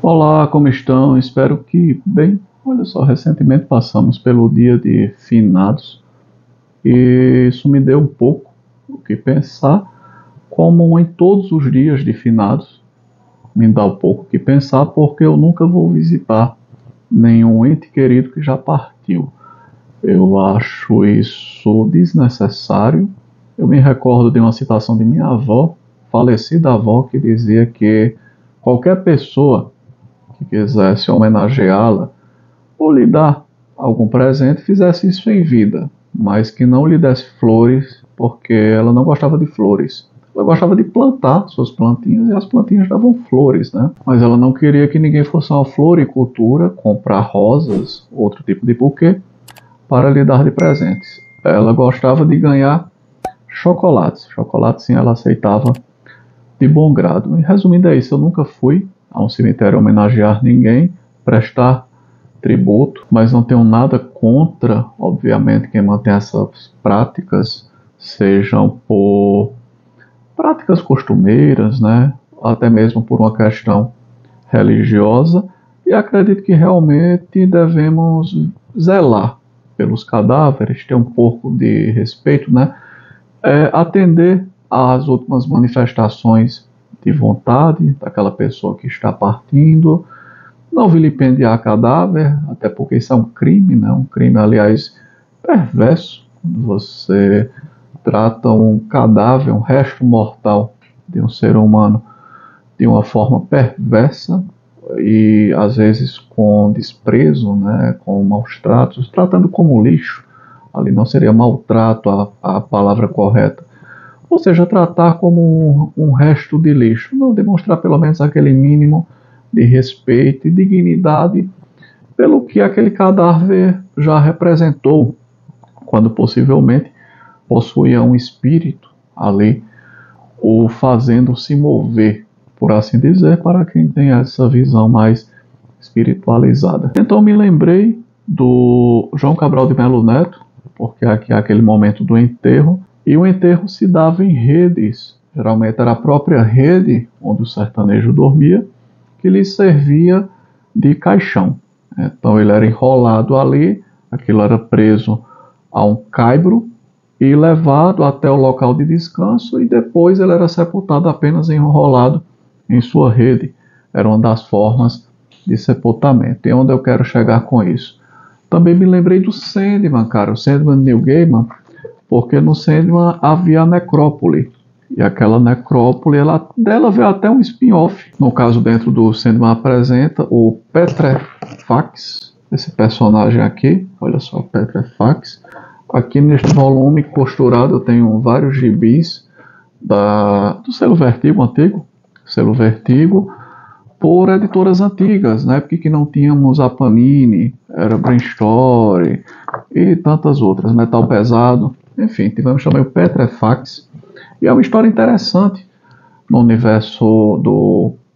Olá, como estão? Espero que bem. Olha só, recentemente passamos pelo dia de finados e isso me deu um pouco o que pensar, como em todos os dias de finados me dá um pouco o que pensar, porque eu nunca vou visitar nenhum ente querido que já partiu. Eu acho isso desnecessário. Eu me recordo de uma citação de minha avó, falecida avó, que dizia que qualquer pessoa que quisesse homenageá-la ou lhe dar algum presente, fizesse isso em vida, mas que não lhe desse flores, porque ela não gostava de flores. Ela gostava de plantar suas plantinhas e as plantinhas davam flores, né? Mas ela não queria que ninguém fosse uma floricultura, comprar rosas, outro tipo de buquê, para lhe dar de presentes. Ela gostava de ganhar chocolates. Chocolates, sim, ela aceitava de bom grado. E resumindo é isso, eu nunca fui a um cemitério homenagear ninguém, prestar tributo, mas não tenho nada contra, obviamente, quem mantém essas práticas, sejam por práticas costumeiras, né, até mesmo por uma questão religiosa, e acredito que realmente devemos zelar pelos cadáveres, ter um pouco de respeito, né, atender às últimas manifestações de vontade daquela pessoa que está partindo, não vilipendiar cadáver, até porque isso é um crime, né? Um crime, aliás, perverso, quando você trata um cadáver, um resto mortal de um ser humano de uma forma perversa e às vezes com desprezo, né? Com maus tratos, tratando como lixo. Ali não seria maltrato a palavra correta. Ou seja, tratar como um resto de lixo. Não demonstrar pelo menos aquele mínimo de respeito e dignidade pelo que aquele cadáver já representou, quando possivelmente possuía um espírito ali, o fazendo se mover, por assim dizer, para quem tem essa visão mais espiritualizada. Então me lembrei do João Cabral de Melo Neto, porque aqui é aquele momento do enterro, e o enterro se dava em redes, geralmente era a própria rede onde o sertanejo dormia, que lhe servia de caixão. Então ele era enrolado ali, aquilo era preso a um caibro e levado até o local de descanso e depois ele era sepultado apenas enrolado em sua rede. Era uma das formas de sepultamento. E onde eu quero chegar com isso? Também me lembrei do Sandman, cara, o Sandman Neil Gaiman, porque no Sandman havia a necrópole. E aquela necrópole, dela veio até um spin-off. No caso, dentro do Sandman apresenta o Petrefax, esse personagem aqui. Olha só, Petrefax. Aqui neste volume costurado eu tenho vários gibis do selo Vertigo antigo. Selo Vertigo, por editoras antigas, na época que não tínhamos a Panini, era Brainstorm e tantas outras, Metal Pesado. Enfim, tivemos também o Petrefax. E é uma história interessante no universo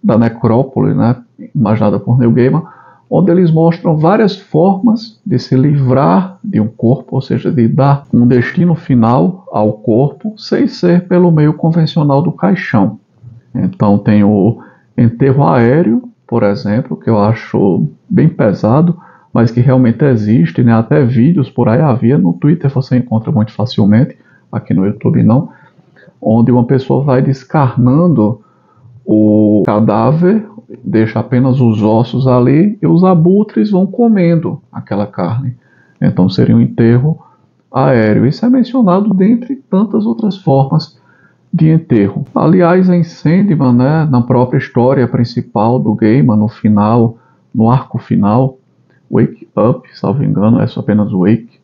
da necrópole, né, imaginada por Neil Gaiman, onde eles mostram várias formas de se livrar de um corpo, ou seja, de dar um destino final ao corpo, sem ser pelo meio convencional do caixão. Então tem o enterro aéreo, por exemplo, que eu acho bem pesado, mas que realmente existe, né? Até vídeos por aí havia, no Twitter você encontra muito facilmente, aqui no YouTube não, onde uma pessoa vai descarnando o cadáver, deixa apenas os ossos ali e os abutres vão comendo aquela carne. Então seria um enterro aéreo. Isso é mencionado dentre tantas outras formas de enterro. Aliás, em Sandman, né, na própria história principal do Gaiman, no final, no arco final, Wake Up, salvo engano, é só apenas Wake,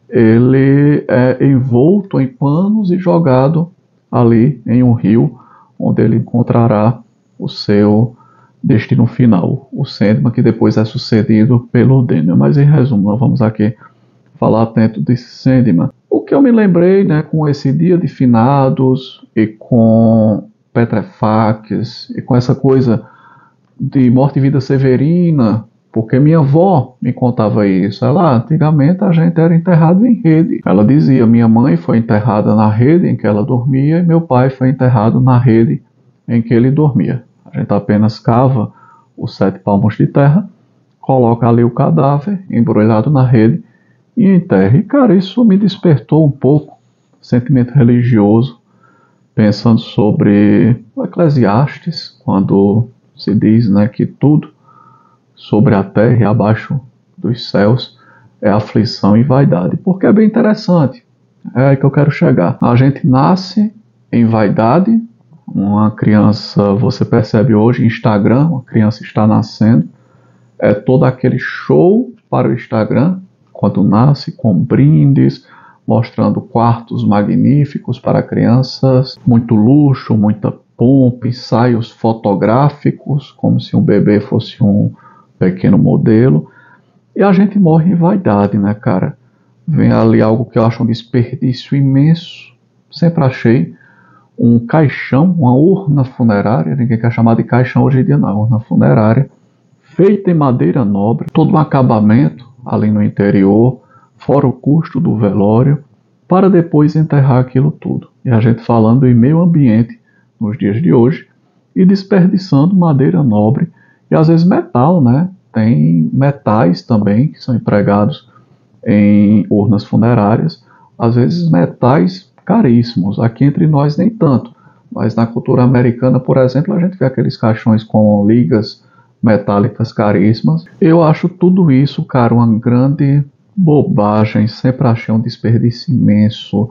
ele é envolto em panos e jogado ali em um rio, onde ele encontrará o seu destino final, o Sandman, que depois é sucedido pelo Daniel. Mas em resumo, nós vamos aqui falar atento de Sandman. O que eu me lembrei, né, com esse dia de finados e com Petrefax e com essa coisa de morte e vida severina, porque minha avó me contava isso. Ela, antigamente a gente era enterrado em rede. Ela dizia, minha mãe foi enterrada na rede em que ela dormia e meu pai foi enterrado na rede em que ele dormia. A gente apenas cava os 7 palmos de terra, coloca ali o cadáver embrulhado na rede e enterra. E, cara, isso me despertou um pouco sentimento religioso, pensando sobre o Eclesiastes, quando se diz, né, que tudo sobre a terra e abaixo dos céus é aflição e vaidade. Porque é bem interessante, é aí que eu quero chegar. A gente nasce em vaidade, uma criança, você percebe hoje, Instagram, uma criança está nascendo, é todo aquele show para o Instagram, quando nasce, com brindes, mostrando quartos magníficos para crianças, muito luxo, muita pompa, ensaios fotográficos, como se um bebê fosse um pequeno modelo. E a gente morre em vaidade, né, cara? Vem ali algo que eu acho um desperdício imenso. Sempre achei um caixão, uma urna funerária, ninguém quer chamar de caixão hoje em dia não, urna funerária, feita em madeira nobre, todo um acabamento ali no interior, fora o custo do velório, para depois enterrar aquilo tudo. E a gente falando em meio ambiente nos dias de hoje e desperdiçando madeira nobre e às vezes metal, né? Tem metais também que são empregados em urnas funerárias, às vezes metais caríssimos. Aqui entre nós nem tanto, mas na cultura americana, por exemplo, a gente vê aqueles caixões com ligas metálicas caríssimas. Eu acho tudo isso, cara, uma grande bobagem. Sempre achei um desperdício imenso.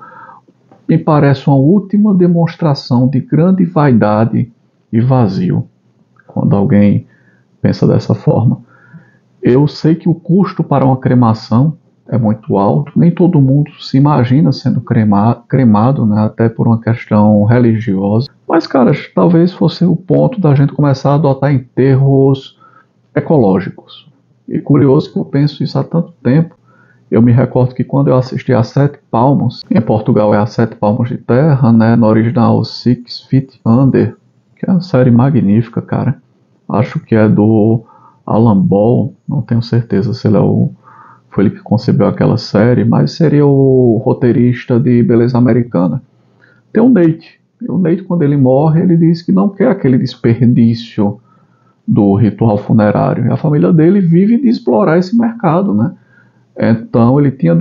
Me parece uma última demonstração de grande vaidade e vazio, quando alguém pensa dessa forma. Eu sei que o custo para uma cremação é muito alto, nem todo mundo se imagina sendo cremado, né, até por uma questão religiosa. Mas, cara, talvez fosse o ponto da gente começar a adotar enterros ecológicos. E curioso que eu penso isso há tanto tempo. Eu me recordo que quando eu assisti a 7 Palmos, em Portugal é a 7 Palmos de Terra, né, no original 6 Feet Under, que é uma série magnífica, cara. Acho que é do Alan Ball, não tenho certeza se ele foi ele que concebeu aquela série, mas seria o roteirista de Beleza Americana. Tem um Nate. E o Nate, quando ele morre, ele diz que não quer aquele desperdício do ritual funerário. E a família dele vive de explorar esse mercado, né? Então ele tinha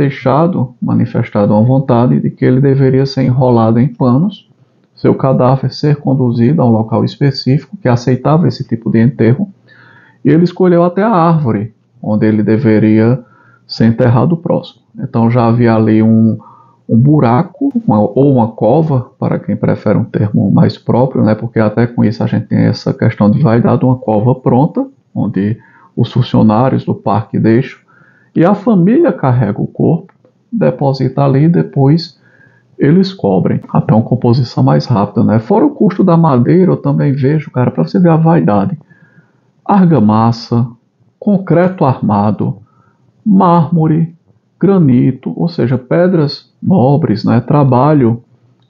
manifestado uma vontade de que ele deveria ser enrolado em panos, seu cadáver ser conduzido a um local específico que aceitava esse tipo de enterro, e ele escolheu até a árvore onde ele deveria ser enterrado próximo. Então já havia ali um buraco, ou uma cova, para quem prefere um termo mais próprio, né? Porque até com isso a gente tem essa questão de vaidade, uma cova pronta, onde os funcionários do parque deixam, e a família carrega o corpo, deposita ali e depois eles cobrem. Até uma composição mais rápida, né? Fora o custo da madeira, eu também vejo, cara, para você ver a vaidade. Argamassa, concreto armado, mármore, granito, ou seja, pedras nobres, né? Trabalho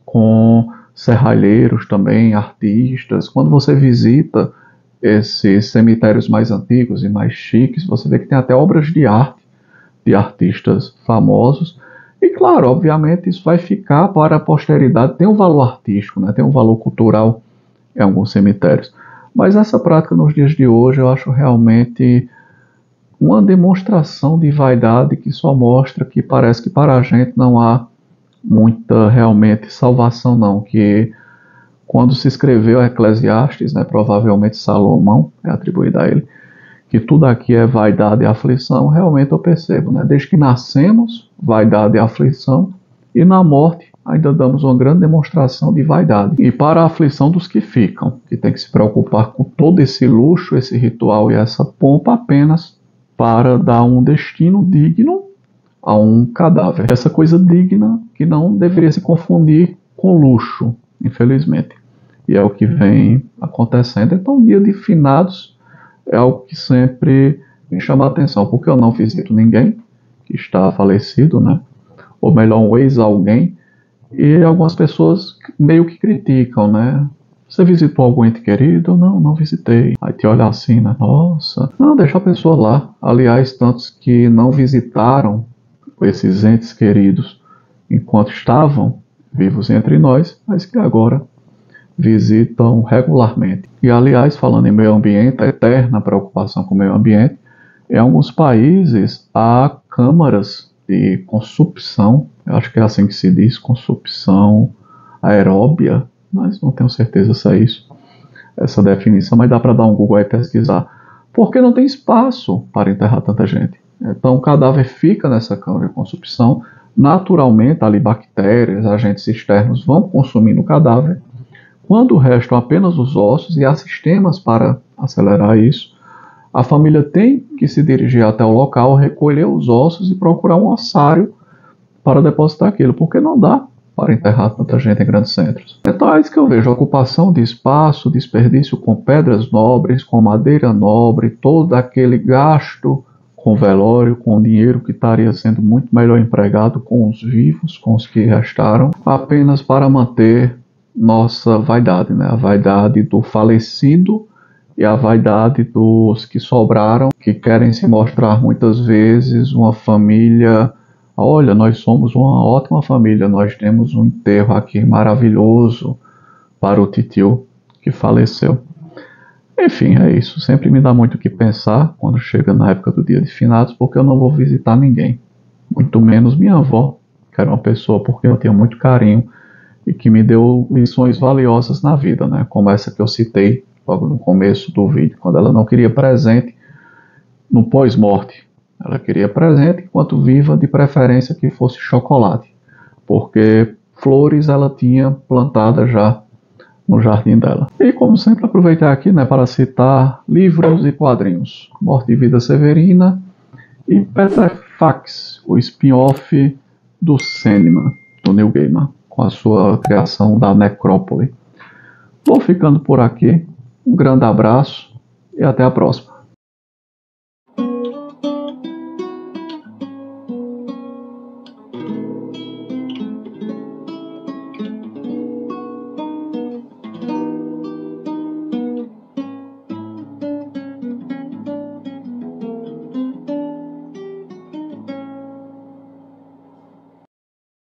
com serralheiros também, artistas. Quando você visita esses cemitérios mais antigos e mais chiques, você vê que tem até obras de arte de artistas famosos. E claro, obviamente isso vai ficar para a posteridade, tem um valor artístico, né? Tem um valor cultural em alguns cemitérios. Mas essa prática nos dias de hoje eu acho realmente uma demonstração de vaidade que só mostra que parece que para a gente não há muita realmente salvação não, que quando se escreveu Eclesiastes, né, provavelmente Salomão, é atribuído a ele, que tudo aqui é vaidade e aflição, realmente eu percebo, né? Desde que nascemos, vaidade e aflição, e na morte ainda damos uma grande demonstração de vaidade. E para a aflição dos que ficam, que tem que se preocupar com todo esse luxo, esse ritual e essa pompa apenas para dar um destino digno a um cadáver. Essa coisa digna que não deveria se confundir com luxo, infelizmente. E é o que vem acontecendo. Então, o dia de finados é algo que sempre me chama a atenção, porque eu não visito ninguém que está falecido, né? Ou melhor, um ex-alguém, e algumas pessoas meio que criticam, né? Você visitou algum ente querido? Não, não visitei. Aí te olha assim, né? Nossa, não, deixa a pessoa lá. Aliás, tantos que não visitaram esses entes queridos enquanto estavam vivos entre nós, mas que agora visitam regularmente. E aliás, falando em meio ambiente, a eterna preocupação com o meio ambiente, em alguns países há câmaras de consumpção, eu acho que é assim que se diz, consumpção aeróbia, mas não tenho certeza se é isso, essa definição, mas dá para dar um Google e pesquisar, porque não tem espaço para enterrar tanta gente. Então o cadáver fica nessa câmara de consumpção, naturalmente ali bactérias, agentes externos vão consumindo o cadáver, quando restam apenas os ossos e há sistemas para acelerar isso, a família tem que se dirigir até o local, recolher os ossos e procurar um ossário para depositar aquilo, porque não dá para enterrar tanta gente em grandes centros. Então é isso que eu vejo, ocupação de espaço, desperdício com pedras nobres, com madeira nobre, todo aquele gasto com velório, com dinheiro que estaria sendo muito melhor empregado com os vivos, com os que restaram, apenas para manter nossa vaidade, né? A vaidade do falecido e a vaidade dos que sobraram, que querem se mostrar muitas vezes uma família. Olha, nós somos uma ótima família, nós temos um enterro aqui maravilhoso para o titio que faleceu. Enfim, é isso. Sempre me dá muito o que pensar quando chega na época do dia de finados, porque eu não vou visitar ninguém. Muito menos minha avó, que era uma pessoa por quem eu tenho muito carinho e que me deu lições valiosas na vida, né? Como essa que eu citei logo no começo do vídeo, quando ela não queria presente no pós-morte. Ela queria presente enquanto viva, de preferência que fosse chocolate, porque flores ela tinha plantadas já no jardim dela. E como sempre aproveitei aqui, né, para citar livros e quadrinhos. Morte e Vida Severina e Petrifax, o spin-off do Sandman, do Neil Gaiman, com a sua criação da Necrópole. Vou ficando por aqui, um grande abraço e até a próxima.